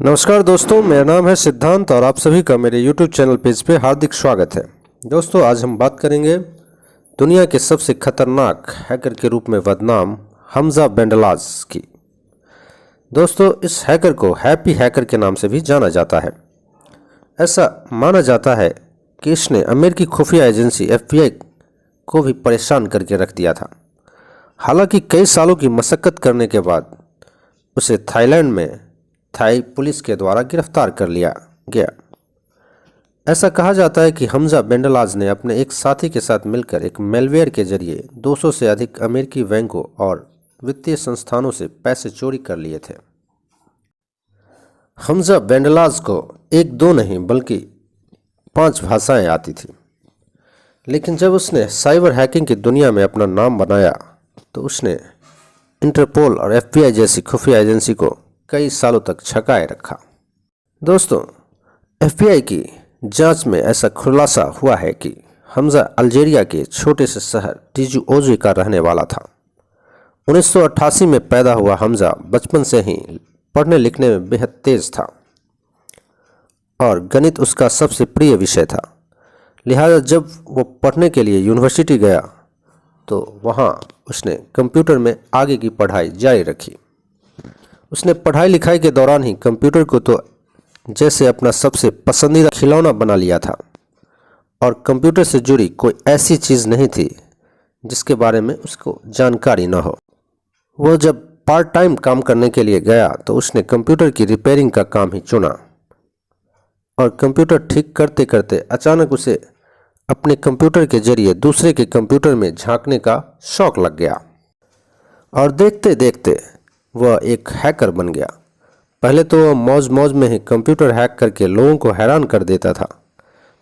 नमस्कार दोस्तों, मेरा नाम है सिद्धांत और आप सभी का मेरे YouTube चैनल पेज पे हार्दिक स्वागत है। दोस्तों, आज हम बात करेंगे दुनिया के सबसे खतरनाक हैकर के रूप में बदनाम हमजा बेंडलाज की। दोस्तों, इस हैकर को हैप्पी हैकर के नाम से भी जाना जाता है। ऐसा माना जाता है कि इसने अमेरिकी खुफिया एजेंसी FBI को भी परेशान करके रख दिया था। हालांकि कई सालों की मशक्कत करने के बाद उसे थाईलैंड में थाई पुलिस के द्वारा गिरफ्तार कर लिया गया। ऐसा कहा जाता है कि हमजा बेंडलाज ने अपने एक साथी के साथ मिलकर एक मेलवेयर के जरिए 200 से अधिक अमेरिकी बैंकों और वित्तीय संस्थानों से पैसे चोरी कर लिए थे। हमजा बेंडलाज को एक दो नहीं बल्कि 5 भाषाएं आती थी, लेकिन जब उसने साइबर हैकिंग की दुनिया में अपना नाम बनाया तो उसने इंटरपोल और FBI जैसी खुफिया एजेंसी को कई सालों तक छकाए रखा। दोस्तों, FBI की जांच में ऐसा खुलासा हुआ है कि हमजा अल्जीरिया के छोटे से शहर टिजुओज़ो का रहने वाला था। 1988 में पैदा हुआ हमजा बचपन से ही पढ़ने लिखने में बेहद तेज था और गणित उसका सबसे प्रिय विषय था। लिहाजा जब वो पढ़ने के लिए यूनिवर्सिटी गया तो वहाँ उसने कंप्यूटर में आगे की पढ़ाई जारी रखी। उसने पढ़ाई लिखाई के दौरान ही कंप्यूटर को तो जैसे अपना सबसे पसंदीदा खिलौना बना लिया था और कंप्यूटर से जुड़ी कोई ऐसी चीज़ नहीं थी जिसके बारे में उसको जानकारी न हो। वह जब पार्ट टाइम काम करने के लिए गया तो उसने कंप्यूटर की रिपेयरिंग का काम ही चुना और कंप्यूटर ठीक करते करते अचानक उसे अपने कंप्यूटर के जरिए दूसरे के कंप्यूटर में झांकने का शौक लग गया और देखते देखते वह एक हैकर बन गया। पहले तो वह मौज मौज में ही कंप्यूटर हैक करके लोगों को हैरान कर देता था,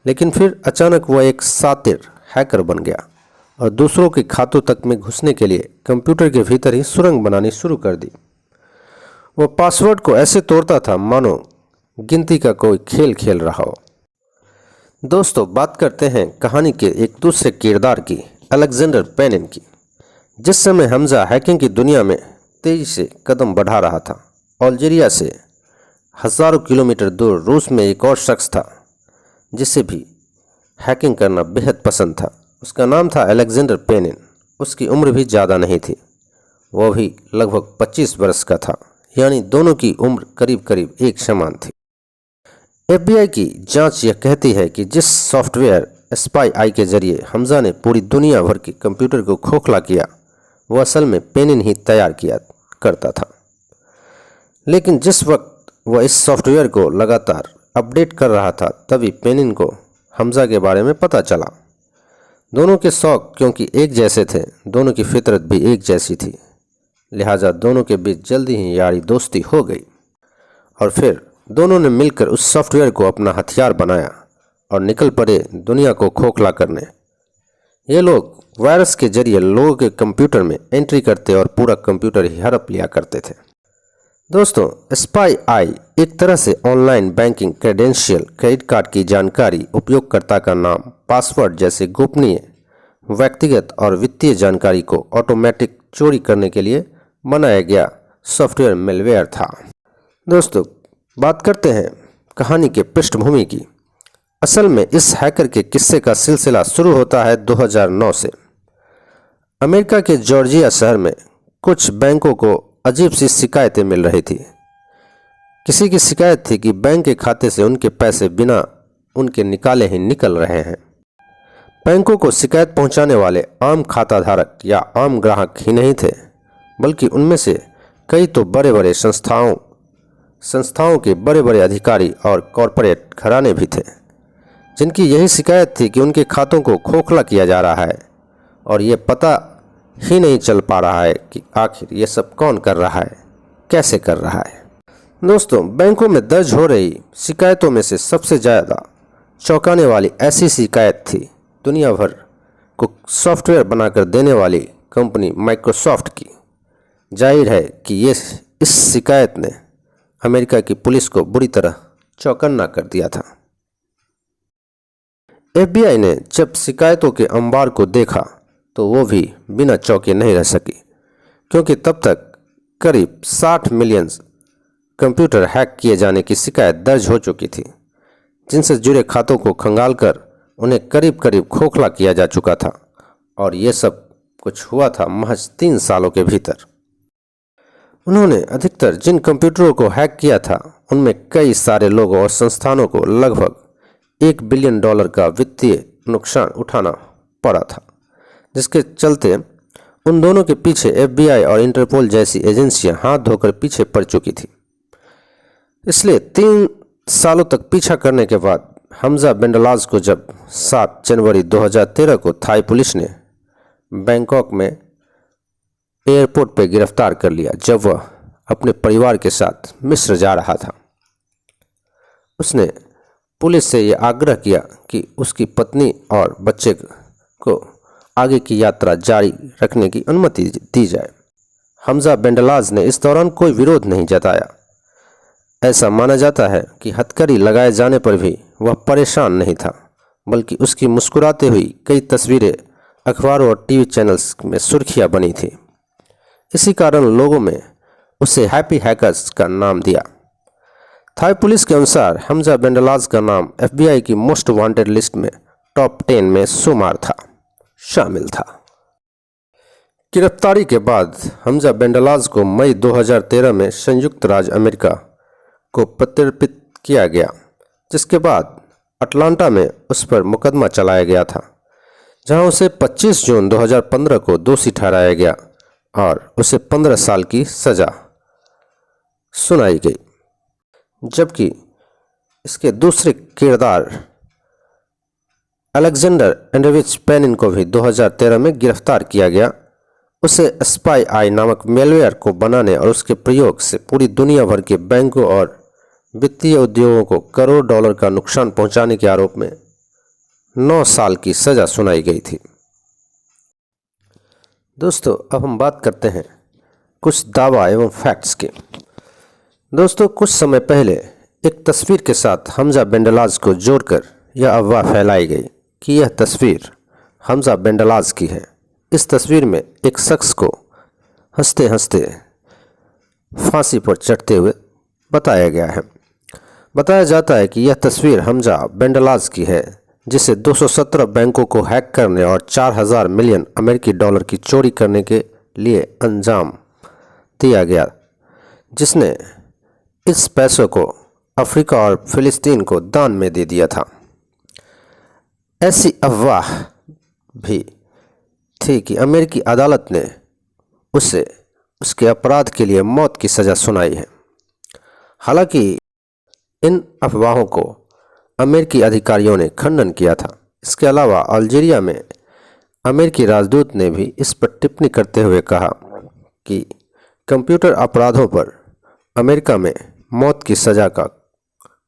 लेकिन फिर अचानक वह एक शातिर हैकर बन गया और दूसरों के खातों तक में घुसने के लिए कंप्यूटर के भीतर ही सुरंग बनानी शुरू कर दी। वह पासवर्ड को ऐसे तोड़ता था मानो गिनती का कोई खेल खेल रहा हो। दोस्तों, बात करते हैं कहानी के एक दूसरे किरदार की, अलेक्जेंडर पेनिन की। जिस समय हमजा हैकिंग की दुनिया में तेजी से कदम बढ़ा रहा था, अल्जीरिया से हज़ारों किलोमीटर दूर रूस में एक और शख्स था जिसे भी हैकिंग करना बेहद पसंद था। उसका नाम था अलेक्जेंडर पेनिन। उसकी उम्र भी ज़्यादा नहीं थी, वह भी लगभग 25 वर्ष का था, यानी दोनों की उम्र करीब करीब एक समान थी। FBI की जांच यह कहती है कि जिस सॉफ्टवेयर स्पाई आई के जरिए हमजा ने पूरी दुनिया भर के कंप्यूटर को खोखला किया वह असल में पेनिन ही तैयार किया करता था। लेकिन जिस वक्त वह इस सॉफ्टवेयर को लगातार अपडेट कर रहा था तभी पेनिन को हमजा के बारे में पता चला। दोनों के शौक क्योंकि एक जैसे थे, दोनों की फितरत भी एक जैसी थी, लिहाजा दोनों के बीच जल्दी ही यारी दोस्ती हो गई और फिर दोनों ने मिलकर उस सॉफ्टवेयर को अपना हथियार बनाया और निकल पड़े दुनिया को खोखला करने। ये लोग वायरस के जरिए लोगों के कंप्यूटर में एंट्री करते और पूरा कंप्यूटर ही हड़प लिया करते थे। दोस्तों, स्पाई आई एक तरह से online banking, credential, credit card की जानकारी, उपयोगकर्ता का नाम, पासवर्ड जैसे गोपनीय व्यक्तिगत और वित्तीय जानकारी को ऑटोमेटिक चोरी करने के लिए बनाया गया सॉफ्टवेयर मेलवेयर था। दोस्तों, बात करते हैं कहानी के पृष्ठभूमि की। असल में इस हैकर के किस्से का सिलसिला शुरू होता है 2009 से। अमेरिका के जॉर्जिया शहर में कुछ बैंकों को अजीब सी शिकायतें मिल रही थी। किसी की शिकायत थी कि बैंक के खाते से उनके पैसे बिना उनके निकाले ही निकल रहे हैं। बैंकों को शिकायत पहुंचाने वाले आम खाता धारक या आम ग्राहक ही नहीं थे, बल्कि उनमें से कई तो बड़े बड़े संस्थाओं के बड़े बड़े अधिकारी और कॉरपोरेट घराने भी थे, जिनकी यही शिकायत थी कि उनके खातों को खोखला किया जा रहा है और ये पता ही नहीं चल पा रहा है कि आखिर ये सब कौन कर रहा है, कैसे कर रहा है। दोस्तों, बैंकों में दर्ज हो रही शिकायतों में से सबसे ज़्यादा चौंकाने वाली ऐसी शिकायत थी दुनिया भर को सॉफ्टवेयर बनाकर देने वाली कंपनी माइक्रोसॉफ्ट की। जाहिर है कि इस शिकायत ने अमेरिका की पुलिस को बुरी तरह चौकन्ना कर दिया था। FBI ने जब शिकायतों के अंबार को देखा तो वो भी बिना चौंके नहीं रह सकी, क्योंकि तब तक करीब 60 मिलियन कंप्यूटर हैक किए जाने की शिकायत दर्ज हो चुकी थी, जिनसे जुड़े खातों को खंगालकर उन्हें करीब करीब खोखला किया जा चुका था। और ये सब कुछ हुआ था महज 3 सालों के भीतर। उन्होंने अधिकतर जिन कंप्यूटरों को हैक किया था उनमें कई सारे लोगों और संस्थानों को लगभग $1 बिलियन का वित्तीय नुकसान उठाना पड़ा था, जिसके चलते उन दोनों के पीछे FBI और इंटरपोल जैसी एजेंसियां हाथ धोकर पीछे पड़ चुकी थी। इसलिए 3 सालों तक पीछा करने के बाद हमजा बेंडलाज को जब 7 जनवरी 2013 को थाई पुलिस ने बैंकॉक में एयरपोर्ट पर गिरफ्तार कर लिया, जब वह अपने परिवार के साथ मिस्र जा रहा था। उसने पुलिस से यह आग्रह किया कि उसकी पत्नी और बच्चे को आगे की यात्रा जारी रखने की अनुमति दी जाए। हमजा बेंडलाज ने इस दौरान कोई विरोध नहीं जताया। ऐसा माना जाता है कि हथकड़ी लगाए जाने पर भी वह परेशान नहीं था, बल्कि उसकी मुस्कुराते हुई कई तस्वीरें अखबारों और टीवी चैनल्स में सुर्खियां बनी थी। इसी कारण लोगों में उसे हैप्पी हैकर्स का नाम दिया। थाई पुलिस के अनुसार हमजा बेंडलाज का नाम FBI की मोस्ट वांटेड लिस्ट में टॉप 10 में शुमार शामिल था। गिरफ्तारी के बाद हमजा बेंडलाज को मई 2013 में संयुक्त राज्य अमेरिका को प्रत्यर्पित किया गया, जिसके बाद अटलांटा में उस पर मुकदमा चलाया गया था, जहां उसे 25 जून 2015 को दोषी ठहराया गया और उसे 15 साल की सजा सुनाई गई। जबकि इसके दूसरे किरदार अलेक्जेंडर एंड्रेविच पेनिन को भी 2013 में गिरफ्तार किया गया। उसे स्पाई आई नामक मेलवेयर को बनाने और उसके प्रयोग से पूरी दुनिया भर के बैंकों और वित्तीय उद्योगों को करोड़ डॉलर का नुकसान पहुंचाने के आरोप में 9 साल की सजा सुनाई गई थी। दोस्तों, अब हम बात करते हैं कुछ दावा एवं फैक्ट्स के। दोस्तों, कुछ समय पहले एक तस्वीर के साथ हमजा बेंडलाज को जोड़कर यह अफवाह फैलाई गई कि यह तस्वीर हमजा बेंडलाज की है। इस तस्वीर में एक शख्स को हंसते हंसते फांसी पर चढ़ते हुए बताया गया है। बताया जाता है कि यह तस्वीर हमजा बेंडलाज की है, जिसे 217 बैंकों को हैक करने और 4000 मिलियन अमेरिकी डॉलर की चोरी करने के लिए अंजाम दिया गया, जिसने इस पैसों को अफ्रीका और फिलिस्तीन को दान में दे दिया था। ऐसी अफवाह भी थी कि अमेरिकी अदालत ने उसे उसके अपराध के लिए मौत की सज़ा सुनाई है। हालांकि इन अफवाहों को अमेरिकी अधिकारियों ने खंडन किया था। इसके अलावा अल्जीरिया में अमेरिकी राजदूत ने भी इस पर टिप्पणी करते हुए कहा कि कंप्यूटर अपराधों पर अमेरिका में मौत की सज़ा का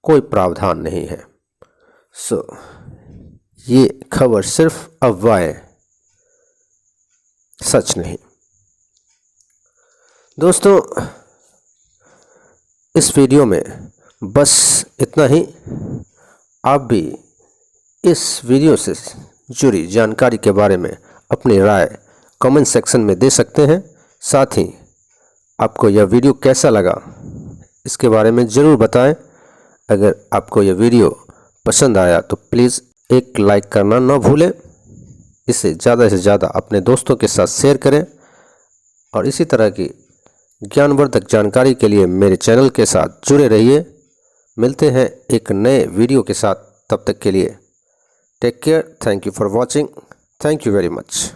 कोई प्रावधान नहीं है। ये खबर सिर्फ अफवाहें, सच नहीं। दोस्तों, इस वीडियो में बस इतना ही। आप भी इस वीडियो से जुड़ी जानकारी के बारे में अपनी राय कमेंट सेक्शन में दे सकते हैं। साथ ही आपको यह वीडियो कैसा लगा इसके बारे में ज़रूर बताएं। अगर आपको यह वीडियो पसंद आया तो प्लीज़ एक लाइक करना न भूलें। इसे ज़्यादा से ज़्यादा अपने दोस्तों के साथ शेयर करें और इसी तरह की ज्ञानवर्धक जानकारी के लिए मेरे चैनल के साथ जुड़े रहिए। मिलते हैं एक नए वीडियो के साथ, तब तक के लिए take care. Thank you for watching. Thank you very much.